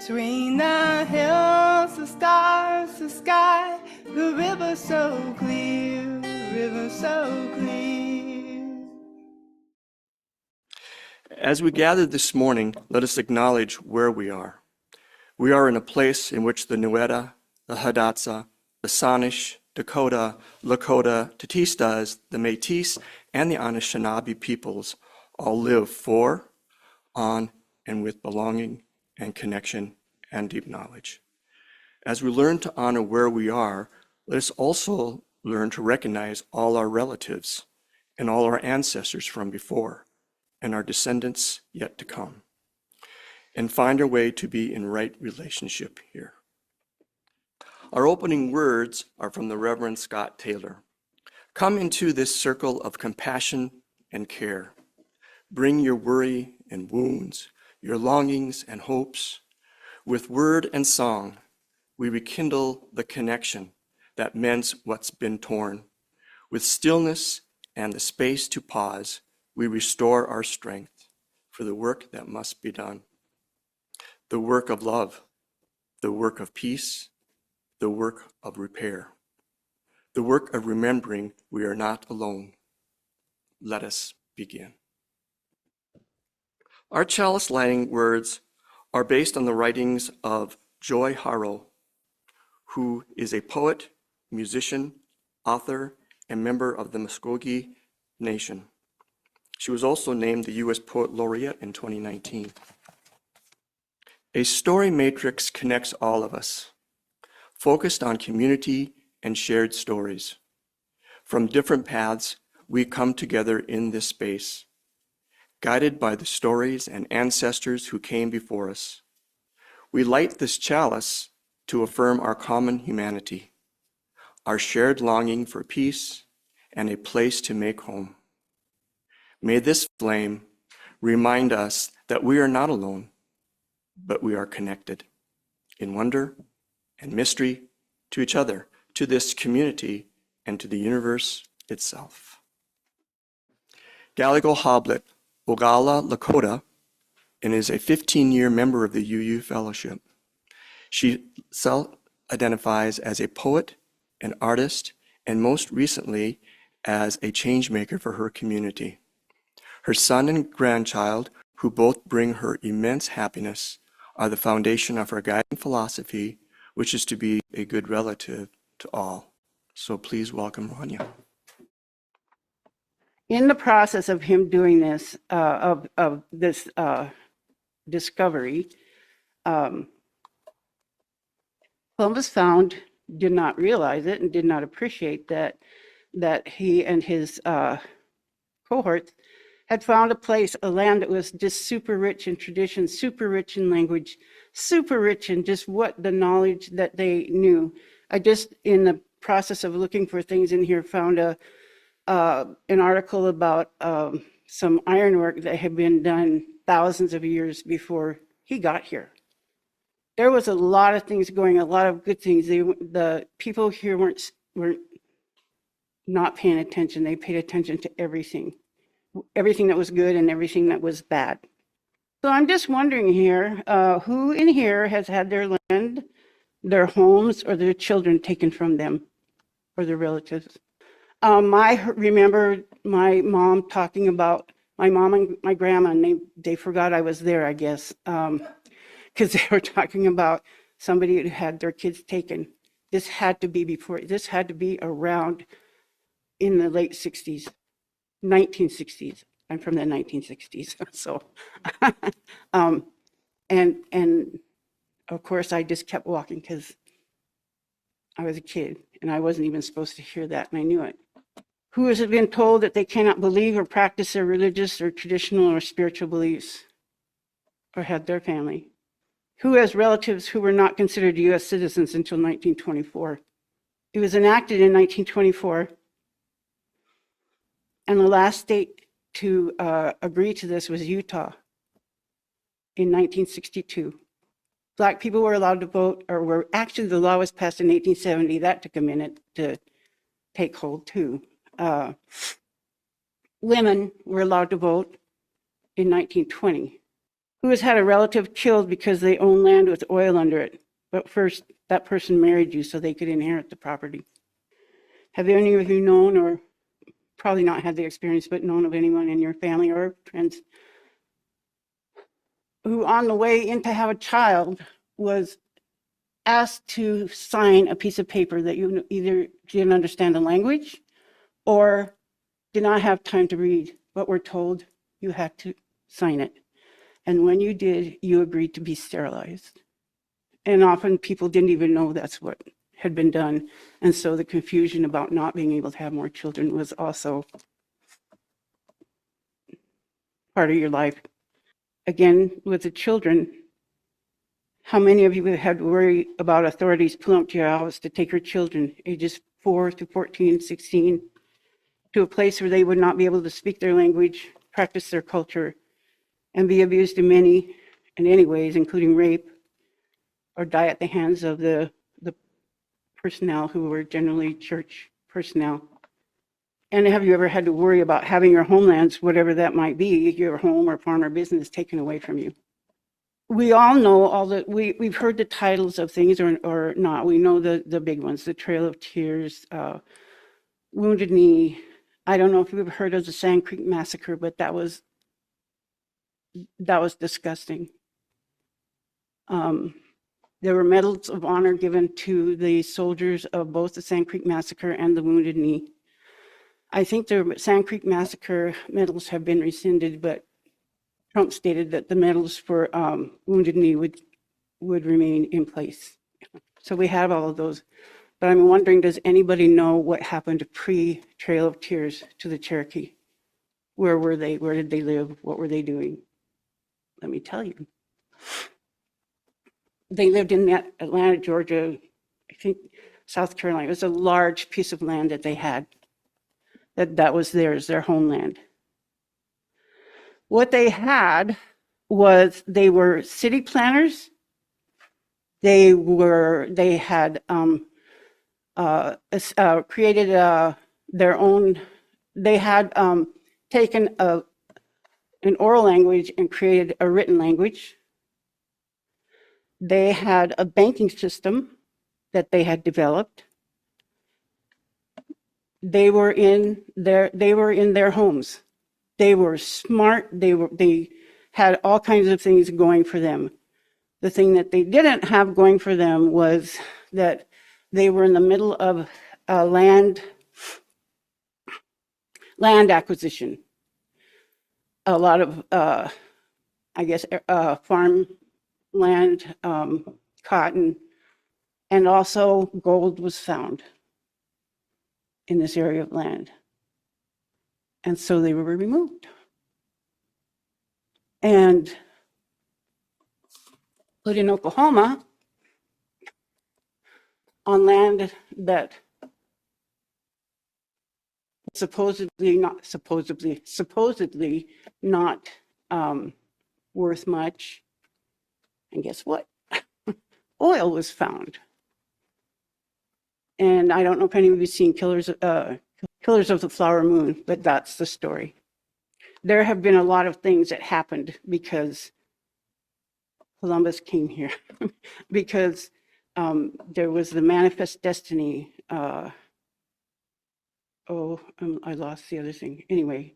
Between the hills, the stars, the sky, the river so clear, river so clear. As we gather this morning, let us acknowledge where we are. We are in a place in which the Nueda, the Hidatsa, the Sanish, Dakota, Lakota, Tetistas, the Métis, and the Anishinaabe peoples all live for, on, and with belonging and connection and deep knowledge. As we learn to honor where we are, let us also learn to recognize all our relatives and all our ancestors from before and our descendants yet to come, and find our way to be in right relationship here. Our opening words are from the Reverend Scott Taylor. Come into this circle of compassion and care. Bring your worry and wounds, your longings and hopes. With word and song, we rekindle the connection that mends what's been torn. With stillness and the space to pause, we restore our strength for the work that must be done. The work of love, the work of peace, the work of repair, the work of remembering we are not alone. Let us begin. Our chalice lighting words are based on the writings of Joy Harrow, who is a poet, musician, author, and member of the Muskogee Nation. She was also named the U.S. Poet Laureate in 2019. A story matrix connects all of us, focused on community and shared stories. From different paths, we come together in this space, guided by the stories and ancestors who came before us. We light this chalice to affirm our common humanity, our shared longing for peace and a place to make home. May this flame remind us that we are not alone, but we are connected in wonder and mystery to each other, to this community, and to the universe itself. Galligo Hoblit, Oglala Lakota, and is a 15-year member of the UU Fellowship. She self-identifies as a poet, an artist, and most recently as a changemaker for her community. Her son and grandchild, who both bring her immense happiness, are the foundation of her guiding philosophy, which is to be a good relative to all. So please welcome Ronya. In the process of him doing this, of this discovery, Columbus did not realize it and did not appreciate that he and his cohorts had found a land that was just super rich in tradition, super rich in language, super rich in just what the knowledge that they knew. I just, in the process of looking for things in here, found an article about some ironwork that had been done thousands of years before he got here. There was a lot of things going, a lot of good things. The people here weren't not paying attention. They paid attention to everything that was good and everything that was bad. So I'm just wondering here, who in here has had their land, their homes, or their children taken from them, or their relatives? I remember my mom talking about my mom and my grandma, and they forgot I was there, I guess, because they were talking about somebody who had their kids taken. This had to be around in the late 60s, 1960s. I'm from the 1960s, so, and of course I just kept walking because I was a kid and I wasn't even supposed to hear that, and I knew it. Who has been told that they cannot believe or practice their religious or traditional or spiritual beliefs, or had their family? Who has relatives who were not considered U.S. citizens until 1924? It was enacted in 1924, and the last state to agree to this was Utah in 1962. Black people were allowed to vote, or actually the law was passed in 1870. That took a minute to take hold too. Women were allowed to vote in 1920. Who has had a relative killed because they own land with oil under it, but first that person married you so they could inherit the property? Have any of you known, or probably not had the experience, but known of anyone in your family or friends who on the way in to have a child was asked to sign a piece of paper that you either didn't understand the language or did not have time to read, but were told you had to sign it. And when you did, you agreed to be sterilized. And often people didn't even know that's what had been done. And so the confusion about not being able to have more children was also part of your life. Again, with the children, how many of you have had to worry about authorities pulling up to your house to take your children, ages 4 to 14, 16, to a place where they would not be able to speak their language, practice their culture, and be abused in many and any ways, including rape, or die at the hands of the personnel who were generally church personnel? And have you ever had to worry about having your homelands, whatever that might be, your home or farm or business, taken away from you? We all know all the, we've heard the titles of things or not. We know the big ones, the Trail of Tears, Wounded Knee. I don't know if you've heard of the Sand Creek Massacre, but that was disgusting. There were medals of honor given to the soldiers of both the Sand Creek Massacre and the Wounded Knee. I think the Sand Creek Massacre medals have been rescinded, but Trump stated that the medals for Wounded Knee would remain in place. So we have all of those. But I'm wondering, does anybody know what happened pre-Trail of Tears to the Cherokee? Where were they? Where did they live? What were they doing? Let me tell you. They lived in that Atlanta, Georgia, I think South Carolina. It was a large piece of land that they had. That was theirs, their homeland. What they had was they were city planners. They had created their own. They had taken an oral language and created a written language. They had a banking system that they had developed. They were in their homes. They were smart. They had all kinds of things going for them. The thing that they didn't have going for them was that they were in the middle of a land acquisition. A lot of, farm land, cotton, and also gold was found in this area of land. And so they were removed and put in Oklahoma on land that supposedly not worth much. And guess what? Oil was found. And I don't know if any of you have seen Killers of the Flower Moon, but that's the story. There have been a lot of things that happened because Columbus came here, because there was the manifest destiny. I lost the other thing. Anyway,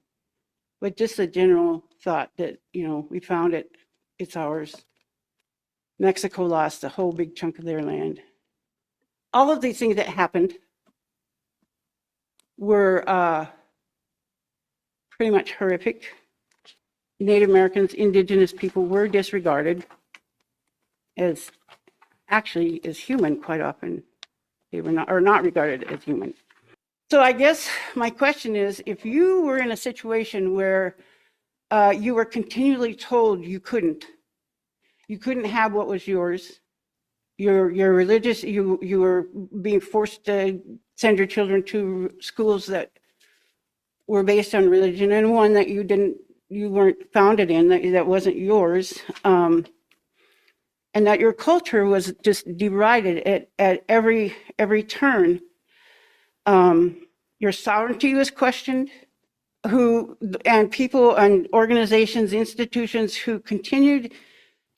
but just a general thought that, we found it, it's ours. Mexico lost a whole big chunk of their land. All of these things that happened were pretty much horrific. Native Americans, indigenous people were disregarded as human quite often. They were not regarded as human. So I guess my question is, if you were in a situation where you were continually told you couldn't have what was yours, you're religious, you were being forced to send your children to schools that were based on religion, and one that you weren't founded in, that wasn't yours, and that your culture was just derided at every turn. Your sovereignty was questioned. and people and organizations, institutions who continued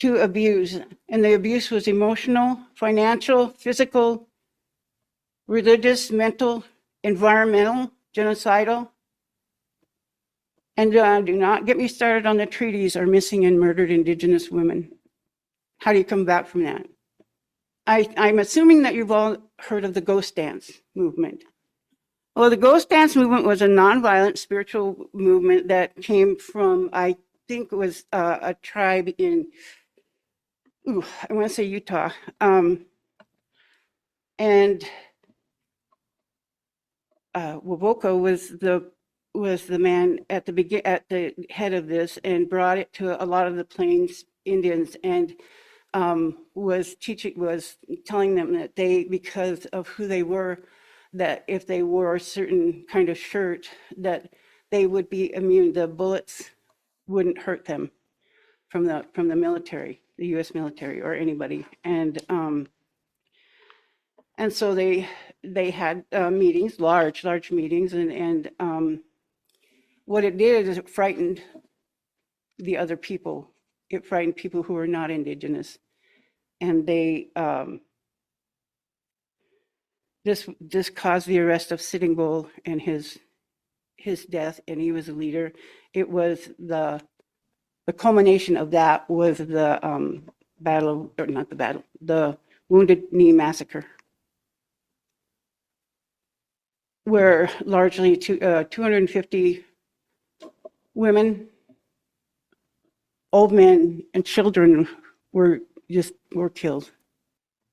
to abuse. And the abuse was emotional, financial, physical, religious, mental, environmental, genocidal. And do not get me started on the treaties or missing and murdered Indigenous women. How do you come back from that? I'm assuming that you've all heard of the ghost dance movement. Well, the ghost dance movement was a nonviolent spiritual movement that came from, I think it was a tribe in, I want to say Utah. And Wovoka was the man at the head of this and brought it to a lot of the Plains Indians, and was telling them that they, because of who they were, that if they wore a certain kind of shirt, that they would be immune. The bullets wouldn't hurt them from the military, the U.S. military or anybody. And so they had meetings, large meetings, and what it did is it frightened the other people. It frightened people who were not Indigenous, and they this caused the arrest of Sitting Bull and his death, and he was a leader. It was the culmination of that was the the Wounded Knee Massacre, where largely 250 women, old men, and children were killed.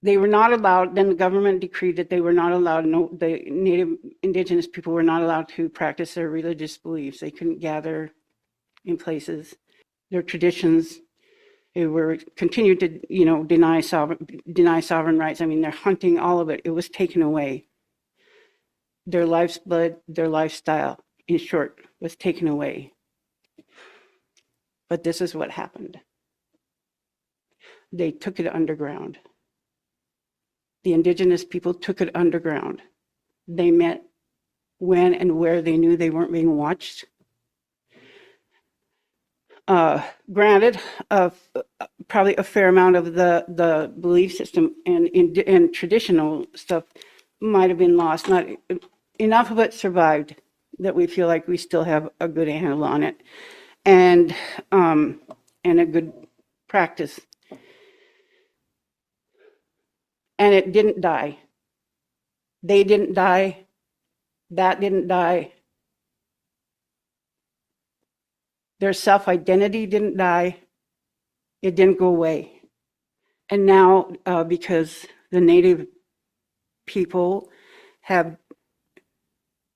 They were not allowed, then the government decreed that they were not allowed, the Native Indigenous people were not allowed to practice their religious beliefs. They couldn't gather in places. Their traditions, they were continued to, deny sovereign rights. I mean, their hunting, all of it, it was taken away. Their life's blood, their lifestyle, in short, was taken away. But this is what happened. They took it underground. The Indigenous people took it underground. They met when and where they knew they weren't being watched. Granted, probably a fair amount of the belief system and traditional stuff might have been lost. Not enough of it survived that we feel like we still have a good handle on it, and a good practice. And it didn't die. They didn't die. That didn't die. Their self-identity didn't die. It didn't go away. And now, because the Native people have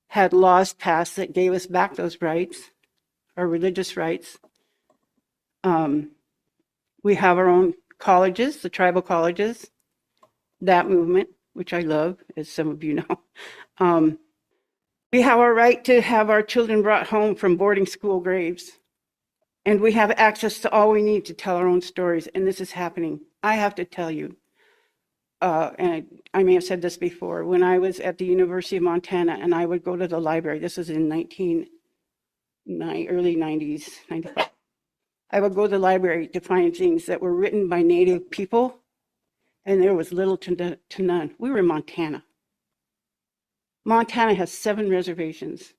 had laws passed that gave us back those rights, our religious rights, we have our own colleges, the tribal colleges, that movement, which I love, as some of you know. We have our right to have our children brought home from boarding school graves. And we have access to all we need to tell our own stories, and this is happening. I have to tell you, and I may have said this before, when I was at the University of Montana and I would go to the library, this was in early 90s, 95. I would go to the library to find things that were written by Native people, and there was little to none. We were in Montana. Montana has 7 reservations.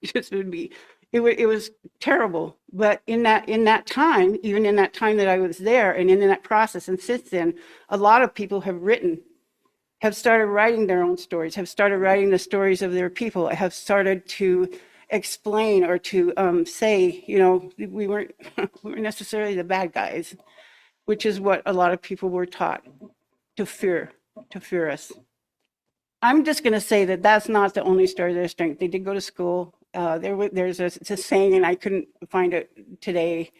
It was terrible. But in that time, even in that time that I was there, and in that process, and since then, a lot of people have started writing their own stories, have started writing the stories of their people, have started to explain or to say, we weren't necessarily the bad guys, which is what a lot of people were taught to fear us. I'm just going to say that that's not the only story of their strength. They did go to school. There's a saying, and I couldn't find it today,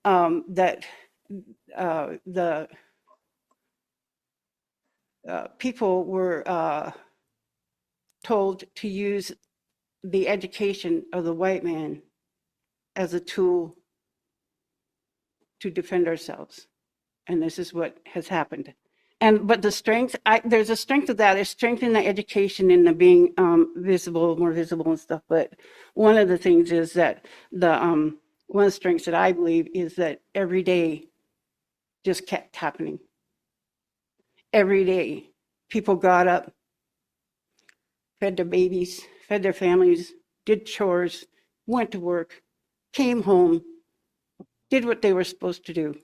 that the people were told to use the education of the white man as a tool to defend ourselves. And this is what has happened. But the strength, there's a strength of that. There's strength in the education and the being visible, more visible and stuff. But one of the things is that one of the strengths that I believe is that every day just kept happening. Every day, people got up, fed their babies, fed their families, did chores, went to work, came home, did what they were supposed to do,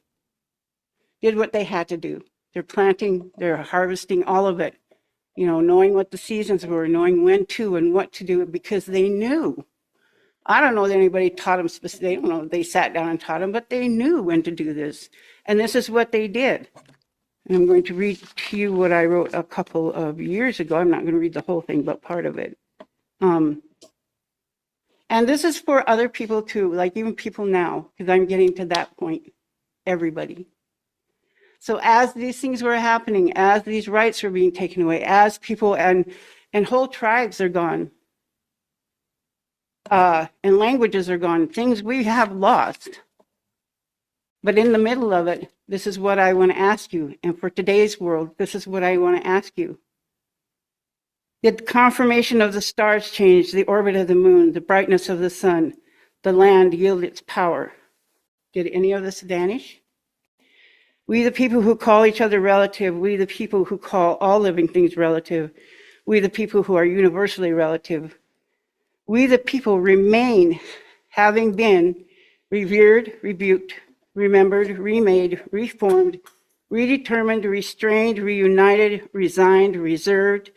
did what they had to do. They're planting, they're harvesting, all of it, you know, knowing what the seasons were, knowing when to and what to do, because they knew. I don't know that anybody taught them specifically. They don't know if they sat down and taught them, but they knew when to do this. And this is what they did. And I'm going to read to you what I wrote a couple of years ago. I'm not going to read the whole thing, but part of it. And this is for other people too, like even people now, because I'm getting to that point, everybody. So as these things were happening, as these rights were being taken away, as people and whole tribes are gone, and languages are gone, things we have lost. But in the middle of it, this is what I want to ask you. And for today's world, this is what I want to ask you. Did the conformation of the stars change, the orbit of the moon, the brightness of the sun, the land yield its power? Did any of this vanish? We, the people who call each other relative, we, the people who call all living things relative, we, the people who are universally relative, we, the people, remain, having been revered, rebuked, remembered, remade, reformed, redetermined, restrained, reunited, resigned, reserved,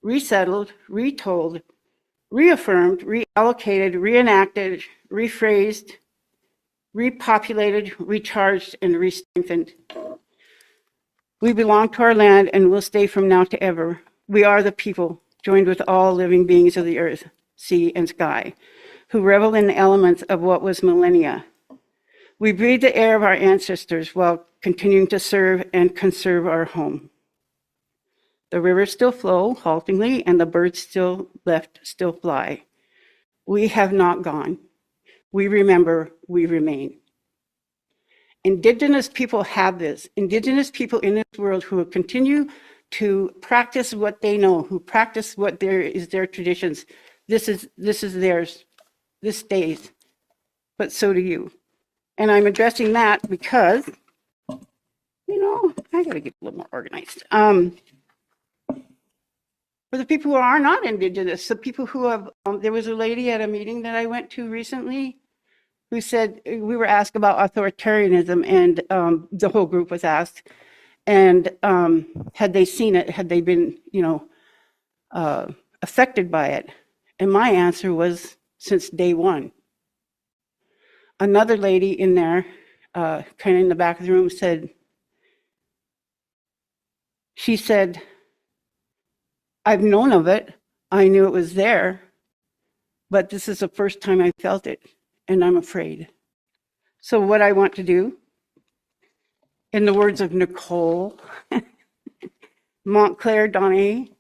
resettled, retold, reaffirmed, reallocated, reenacted, rephrased, repopulated, recharged, and re-strengthened. We belong to our land and will stay from now to ever. We are the people, joined with all living beings of the earth, sea, and sky, who revel in the elements of what was millennia. We breathe the air of our ancestors while continuing to serve and conserve our home. The rivers still flow haltingly, and the birds still fly. We have not gone. We remember, we remain. Indigenous people have this. Indigenous people in this world who will continue to practice what they know, who practice what is their traditions. This is theirs. This stays. But so do you. And I'm addressing that because, you know, I gotta get a little more organized. For the people who are not Indigenous, the people who have, there was a lady at a meeting that I went to recently who said, we were asked about authoritarianism, and the whole group was asked, and had they seen it, had they been, you know, affected by it? And my answer was, since day one. Another lady in there, kind of in the back of the room, she said, I've known of it, I knew it was there, but this is the first time I felt it, and I'm afraid. So what I want to do, in the words of Nicole Montclair Donnet,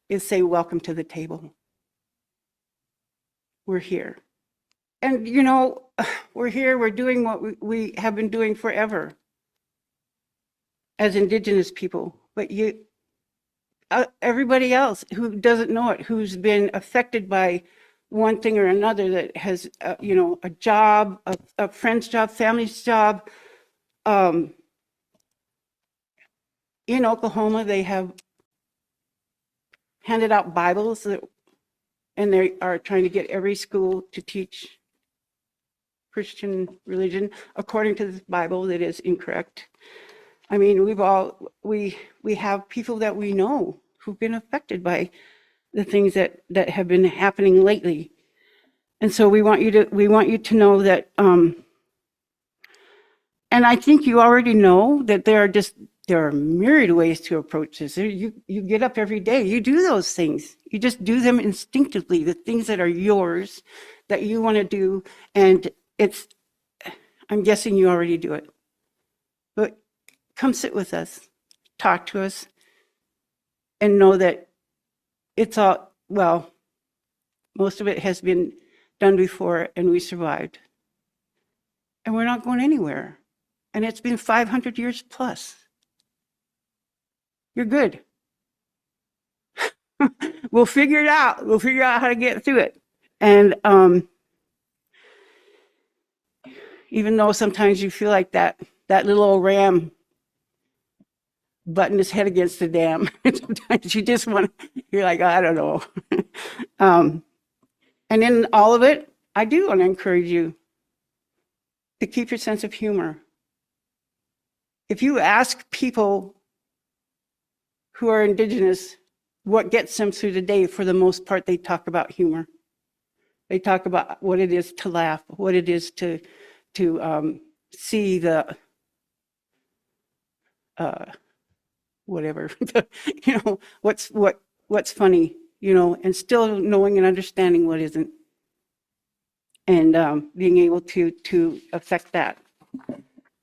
is say, welcome to the table. We're here. And, you know, we're here, we're doing what we have been doing forever as Indigenous people. But everybody else who doesn't know it, who's been affected by one thing or another, that has, you know, a job, a friend's job, family's job. In Oklahoma, they have handed out Bibles, and they are trying to get every school to teach Christian religion according to this Bible that is incorrect. I mean, we have people that we know who've been affected by the things that have been happening lately. And so we want you to know that, and I think you already know that there are myriad ways to approach this. You get up every day, you do those things. You just do them instinctively, the things that are yours, that you want to do. And I'm guessing you already do it. But come sit with us, talk to us, and know that it's all, well, most of it has been done before, and we survived. And we're not going anywhere. And it's been 500 years plus. you're good. We'll figure it out. We'll figure out how to get through it. And even though sometimes you feel like that little old ram butting his head against the dam, sometimes you just want to, you're like, I don't know. And in all of it, I do want to encourage you to keep your sense of humor. If you ask people who are Indigenous what gets them through the day, for the most part, they talk about humor. They talk about what it is to laugh, what it is to see the whatever, you know, what's funny, you know, and still knowing and understanding what isn't, and being able to affect that.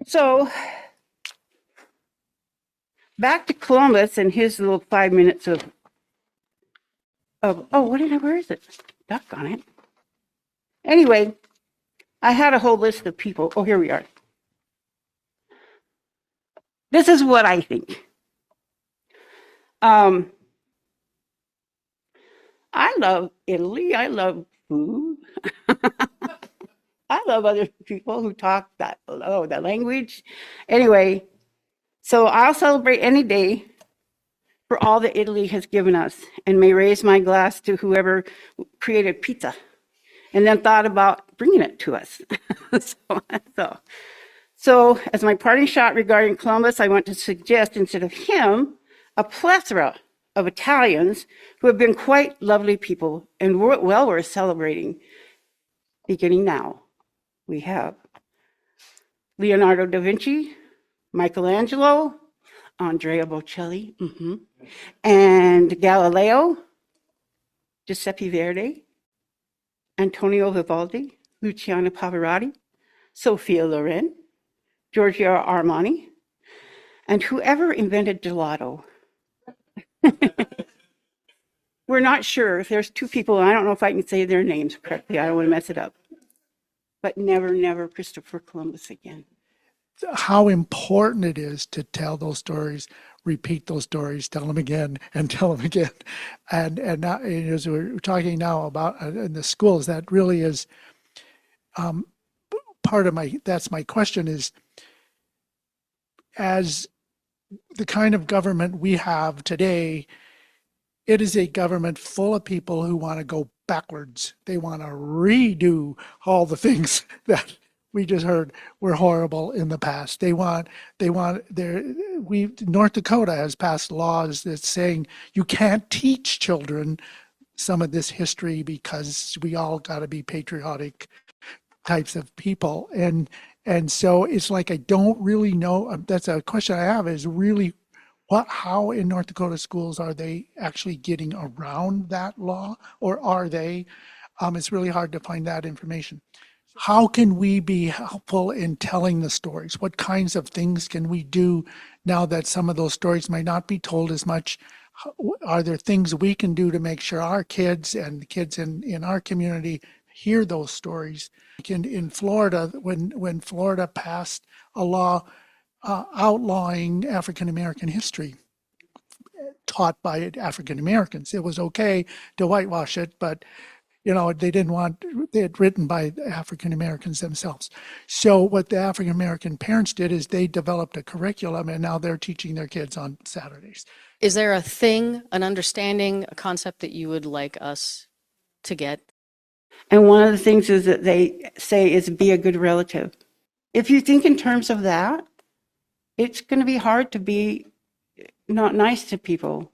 So back to Columbus and his little 5 minutes of oh, where is it? Duck on it. Anyway, I had a whole list of people. Oh, here we are. This is what I think. I love Italy. I love food. I love other people who talk that language. Anyway, so I'll celebrate any day for all that Italy has given us, and may raise my glass to whoever created pizza and then thought about bringing it to us. So as my parting shot regarding Columbus, I want to suggest, instead of him, a plethora of Italians who have been quite lovely people and well worth celebrating. Beginning now, we have Leonardo da Vinci, Michelangelo, Andrea Bocelli, and Galileo, Giuseppe Verdi, Antonio Vivaldi, Luciano Pavarotti, Sophia Loren, Giorgio Armani, and whoever invented gelato. We're not sure if there's two people, and I don't know if I can say their names correctly. I don't want to mess it up. But never, never Christopher Columbus again. How important it is to tell those stories, repeat those stories, tell them again and tell them again. And now, as we're talking now about in the schools, that really is part of that's my question is, as the kind of government we have today, it is a government full of people who want to go backwards. They want to redo all the things that we just heard were horrible in the past. North Dakota has passed laws that's saying you can't teach children some of this history because we all got to be patriotic types of people. And so it's like, I don't really know. That's a question I have, is really how in North Dakota schools are they actually getting around that law, or are they? It's really hard to find that information. How can we be helpful in telling the stories? What kinds of things can we do now that some of those stories might not be told as much? Are there things we can do to make sure our kids and the kids in our community hear those stories? In Florida, when Florida passed a law outlawing African American history taught by African Americans, it was okay to whitewash it, but they didn't want it written by African Americans themselves. So what the African American parents did is they developed a curriculum, and now they're teaching their kids on Saturdays. Is there a thing, an understanding, a concept that you would like us to get? And one of the things is that they say is be a good relative. If you think in terms of that, it's going to be hard to be not nice to people.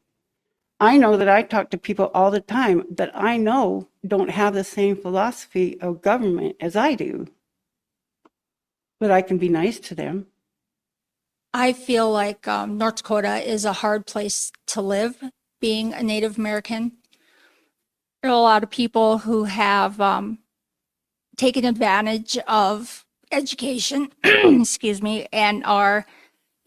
I know that I talk to people all the time that I know don't have the same philosophy of government as I do, but I can be nice to them. I feel like North Dakota is a hard place to live, being a Native American. There are a lot of people who have taken advantage of education, excuse me, and are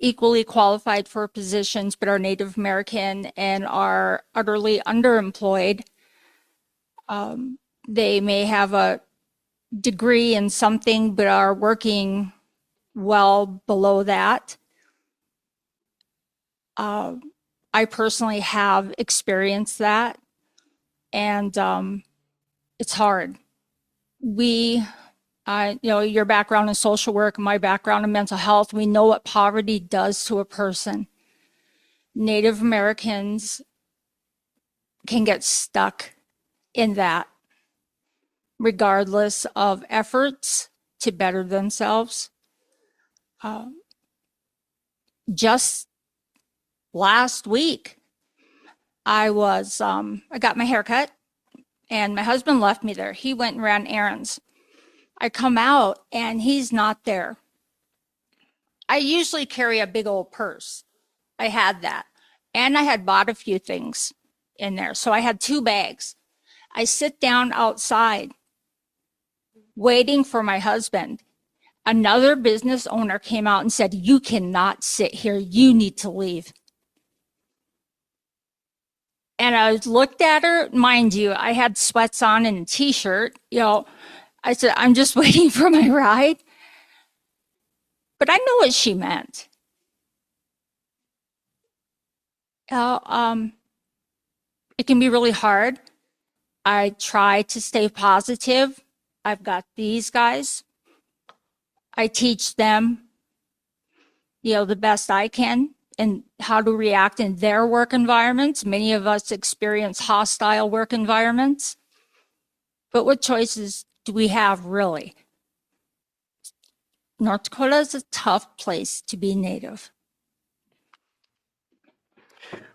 equally qualified for positions, but are Native American and are utterly underemployed. They may have a degree in something, but are working well below that. I personally have experienced that, and it's hard. Your background in social work, my background in mental health, we know what poverty does to a person. Native Americans can get stuck in that, regardless of efforts to better themselves. Just last week, I got my hair cut, and my husband left me there. He went and ran errands. I come out, and he's not there. I usually carry a big old purse. I had that. And I had bought a few things in there. So I had 2 bags. I sit down outside waiting for my husband. Another business owner came out and said, "You cannot sit here. You need to leave." And I looked at her, mind you, I had sweats on and a t-shirt. I said, "I'm just waiting for my ride." But I know what she meant. It can be really hard. I try to stay positive. I've got these guys. I teach them, the best I can and how to react in their work environments. Many of us experience hostile work environments. But what choices do we have, really? North Dakota is a tough place to be Native.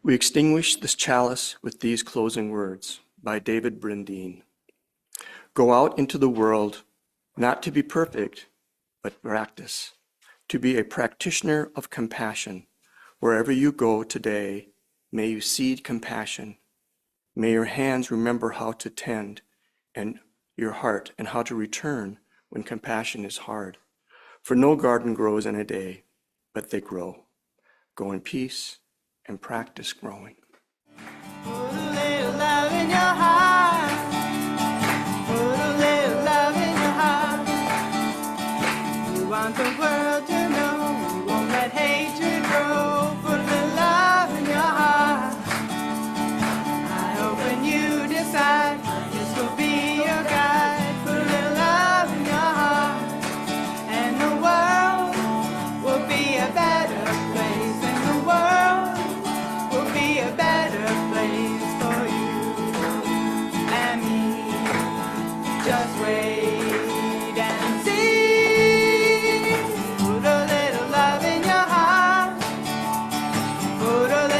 We extinguish this chalice with these closing words by David Brindine. Go out into the world, not to be perfect, but practice, to be a practitioner of compassion. Wherever you go today, may you seed compassion. May your hands remember how to tend, and your heart, and how to return when compassion is hard. For no garden grows in a day, but they grow. Go in peace and practice growing. Put a little love in your heart. Put a little love in your heart. You want the world to know you won't let hatred grow. Put a little love in your heart. I hope when you decide this will be your guide. Put a little love in your heart, and the world will be a better place. And the world will be a better place for you and me. Just wait and see. Put a little love in your heart. Put a little